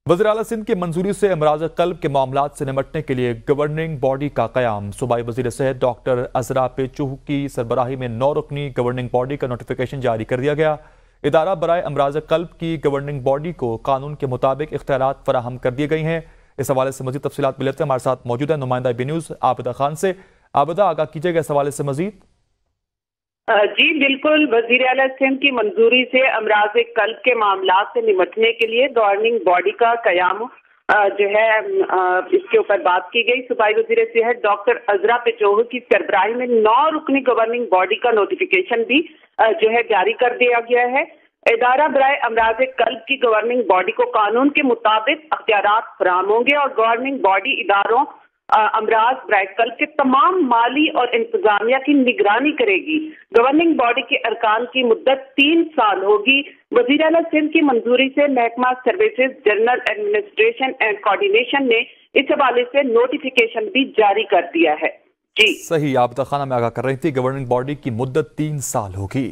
وزیر اعلیٰ سندھ کی منظوری سے امراض قلب کے معاملات سے نمٹنے کے لیے گورننگ باڈی کا قیام۔ صوبائی وزیر صحت ڈاکٹر عزرا پیچو کی سربراہی میں 9 رکنی گورننگ باڈی کا نوٹیفیکیشن جاری کر دیا گیا۔ ادارہ برائے امراض قلب کی گورننگ باڈی کو قانون کے مطابق اختیارات فراہم کر دیے گئے ہیں۔ اس حوالے سے مزید تفصیلات ملتے ہیں، ہمارے ساتھ موجود ہے نمائندہ بی نیوز عابدہ خان سے۔ عابدہ، آگاہ کیجیے گا اس حوالے سے مزید۔ جی بالکل، وزیر اعلیٰ سندھ کی منظوری سے امراض قلب کے معاملات سے نمٹنے کے لیے گورننگ باڈی کا قیام جو ہے اس کے اوپر بات کی گئی۔ صوبائی وزیر صحت ڈاکٹر عزرا پیچو کی سربراہی میں 9 رکنی گورننگ باڈی کا نوٹیفیکیشن بھی جو ہے جاری کر دیا گیا ہے۔ ادارہ برائے امراض قلب کی گورننگ باڈی کو قانون کے مطابق اختیارات فراہم ہوں گے اور گورننگ باڈی اداروں امراض برائے قلب کے تمام مالی اور انتظامیہ کی نگرانی کرے گی۔ گورننگ باڈی کے ارکان کی مدت 3 سال ہوگی۔ وزیر اعلیٰ سندھ کی منظوری سے محکمہ services general administration and coordination نے اس حوالے سے نوٹیفیکیشن بھی جاری کر دیا ہے۔ جی صحیح، عابدہ خانہ میں آگاہ کر رہی تھی، گورننگ باڈی کی مدت 3 سال ہوگی۔